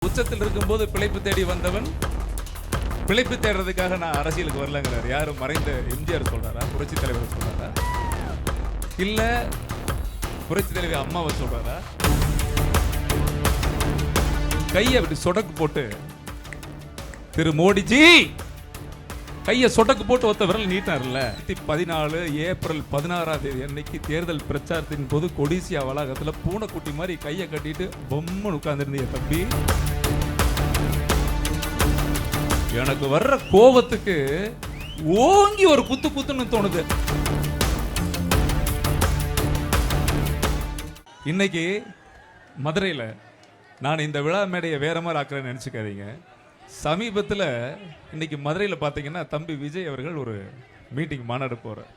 உச்சத்தில் இருக்கும்போது பிழைப்பு தேடி வந்தவன் பிழைப்பு தேடுறதுக்காக நான் அரசியலுக்கு வரலங்கிறார். யாரும் மறைந்த எம்ஜிஆர் சொல்றாரா, புரட்சி தலைவர் சொல்றாரா, இல்ல புரட்சி தலைவி அம்மாவை சொல்றாரா? கையை அப்படி சொடக்கு போட்டு திரு மோடிஜி கையை சொடக்கு போட்டு ஒத்த விரல் நீட்டார்ல. 14 ஏப்ரல் 16 அன்னைக்கு தேர்தல் பிரச்சாரத்தின் போது கொடிசியா வளாகத்துல பூனைக்குட்டி மாதிரி கையை கட்டிட்டு பொம்மன் உட்கார்ந்துருந்தீங்க தம்பி. எனக்கு வர்ற கோபத்துக்கு ஓங்கி ஒரு குத்து குத்துன்னு தோணுது. இன்னைக்கு மதுரையில் நான் இந்த விழா மேடையை வேற மாதிரி ஆக்குறேன்னு நினைச்சுக்காதீங்க. சமீபத்தில் இன்னைக்கு மதுரையில் பார்த்தீங்கன்னா தம்பி விஜய் அவர்கள் ஒரு மீட்டிங் மாநாடு போறார்.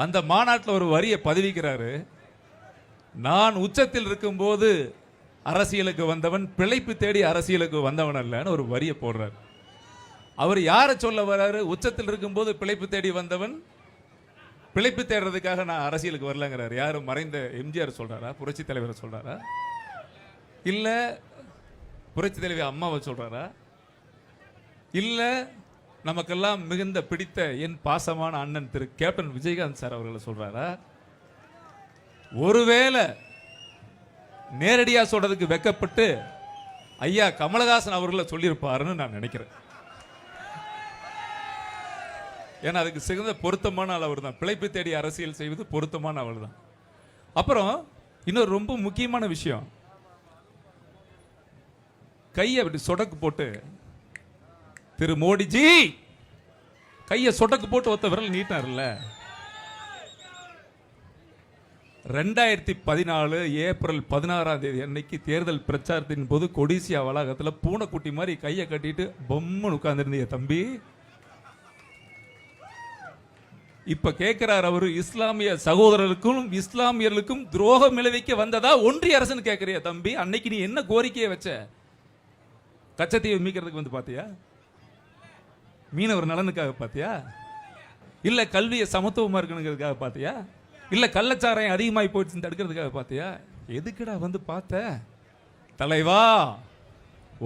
அந்த மாநாட்டில் ஒரு வரியை பதிவிக்கிறாரு. நான் உச்சத்தில் இருக்கும்போது அரசியலுக்கு வந்தவன் பிழைப்பு தேடி அரசியலுக்கு வந்தவன் அல்லன்னு ஒரு வரியை போடுறார். அவர் யாரை சொல்ல வர்றாரு? உச்சத்தில் இருக்கும்போது பிழைப்பு தேடி வந்தவன் பிழைப்பு தேடுறதுக்காக நான் அரசியலுக்கு வரலங்கிறார். யாரும் மறைந்த எம்ஜிஆர் சொல்றாரா, புரட்சி தலைவர் சொல்றாரா, இல்ல புரட்சி தலைவி அம்மாவை சொல்றாரா, இல்ல நமக்கெல்லாம் மிகுந்த பிடித்த என் பாசமான அண்ணன் திரு கேப்டன் விஜயகாந்த் சார் அவர்களை சொல்றாரா? ஒருவேளை நேரடியா சொல்றதுக்கு வெக்கப்பட்டு ஐயா கமலஹாசன் அவர்களை சொல்லியிருப்பாருன்னு நான் நினைக்கிறேன். ஏன்னா அதுக்கு சிறந்த பொருத்தமான ஆள் அவர் தான். பிழைப்பு தேடி அரசியல் செய்வது பொருத்தமான அவர் தான். அப்புறம் இன்னொரு ரொம்ப முக்கியமான விஷயம், கையை அப்படி சொடக்கு போட்டு திரு மோடிஜி கையை சொடக்கு போட்டு ஒத்த விரல் நீட்டார்ல. 2014 ஏப்ரல் 16 அன்னைக்கு தேர்தல் பிரச்சாரத்தின் போது கொடிசியா வளாகத்துல பூனைக்குட்டி மாதிரி கையை கட்டிட்டு பொம்மன் உட்கார்ந்துருந்தீங்க தம்பி. இப்ப கேட்கிறார் அவரு, இஸ்லாமிய சகோதரர்களுக்கும் இஸ்லாமியர்களுக்கும் துரோகம் விளைவிக்க வந்ததா ஒன்றிய அரசுன்னு கேட்கிறிய தம்பி. அன்னைக்கு நீ என்ன கோரிக்கையை வச்ச? கச்சத்தீவை மீட்கிறதுக்கு வந்து பாத்தியா? மீனவர் நலனுக்காக பாத்தியா? இல்ல கல்வியை சமத்துவமா இருக்கணுங்கிறதுக்காக பாத்தியா? இல்ல கள்ளச்சாராயம் அதிகமாகி போயிடுச்சு தடுக்கிறதுக்காக பாத்தியா? எதுக்குடா வந்து பார்த்த? தலைவா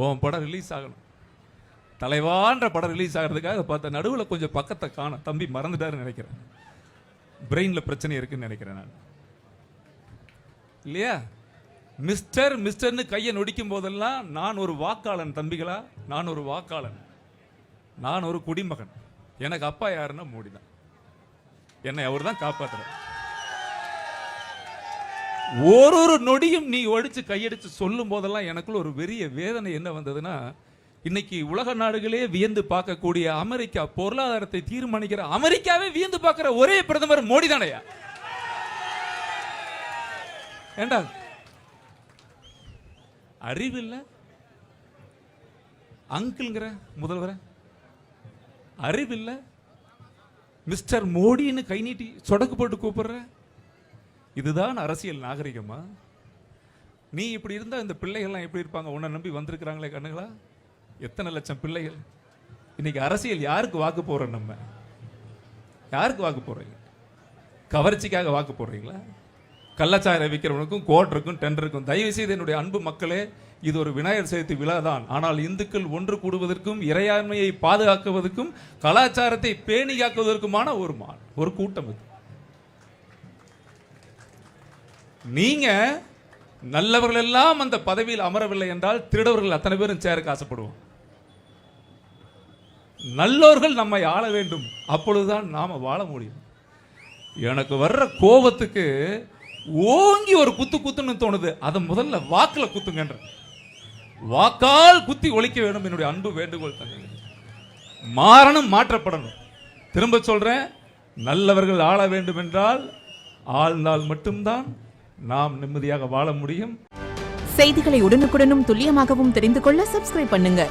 உன் படம் ரிலீஸ் ஆகணும், தலைவான்ற படம் ரிலீஸ் ஆகிறதுக்காக பார்த்த. நடுவில் கொஞ்சம் பக்கத்தை காணும் தம்பி, மறந்துட்டாருன்னு நினைக்கிறேன். பிரெயின்ல பிரச்சனை இருக்குன்னு நினைக்கிறேன் நான், இல்லையா? மிஸ்டர் மிஸ்டர்னு கையை நொடிக்கும் போதெல்லாம் நான் ஒரு வாக்காளன் தம்பிகளா, நான் ஒரு வாக்காளன், நான் ஒரு குடிமகன். எனக்கு அப்பா யாருன்னா மோடி தான். என்னை அவர் தான் காப்பாற்றுற. ஒரு நொடியும் நீ ஒடிச்சு கையடிச்சு சொல்லும் போதெல்லாம் எனக்குள்ள ஒரு பெரிய வேதனை என்ன வந்ததுன்னா, இன்னைக்கு உலக நாடுகளே வியந்து பார்க்கக்கூடிய அமெரிக்கா, பொருளாதாரத்தை தீர்மானிக்கிற அமெரிக்காவே வியந்து பார்க்கிற ஒரே பிரதமர் மோடி தானையா? ஏண்டா அறிவில்லை அங்கிள்ங்கிற முதல்வர? அறிவில்லை மிஸ்டர் மோடின்னு கை நீட்டி சொடக்கு போட்டு கூப்பிடுற? இதுதான் அரசியல் நாகரிகமா? நீ இப்படி இருந்தா இந்த பிள்ளைகள்லாம் எப்படி இருப்பாங்க? உன்னை நம்பி வந்திருக்கிறாங்களே கண்ணுங்களா, எத்தனை லட்சம் பிள்ளைகள். இன்னைக்கு அரசியல் யாருக்கு வாக்கு போறோம்? நம்ம யாருக்கு வாக்கு போறீங்க? கவர்ச்சிக்காக வாக்கு போடுறீங்களா? கள்ளச்சாயம் விற்கிறவனுக்கும் கோட்டருக்கும் டெண்டருக்கும். தயவு செய்து என்னுடைய அன்பு மக்களே, இது ஒரு விநாயகர் சதுர்த்தி விழா தான். ஆனால் இந்துக்கள் ஒன்று கூடுவதற்கும் இறையாண்மையை பாதுகாக்குவதற்கும் கலாச்சாரத்தை பேணி காக்குவதற்குமான ஒரு கூட்டம் இது. நீங்க நல்லவர்கள் எல்லாம் அந்த பதவியில் அமரவில்லை என்றால் திருடவர்கள் அத்தனை பேரும் சேருக்கு ஆசைப்படுவோம். நல்லோர்கள் நம்மை ஆள வேண்டும், அப்பொழுதுதான் நாம வாழ முடியும். எனக்கு வர்ற கோபத்துக்கு ஓங்கி ஒரு குத்து குத்துன்னு தோணுது. அதை முதல்ல வாக்குல குத்துங்கன்ற, வாக்கால் குத்தி ஒழிக்க வேண்டும். என்னுடைய அன்பு வேண்டுகோள் தங்க, மாறணும், மாற்றப்படணும். திரும்ப சொல்றேன், நல்லவர்கள் ஆள வேண்டும் என்றால் ஆழ்ந்தால் மட்டும்தான் நாம் நிம்மதியாக வாழ முடியும். செய்திகளை உடனுக்குடனும் துல்லியமாகவும் தெரிந்து கொள்ள சப்ஸ்கிரைப் பண்ணுங்க.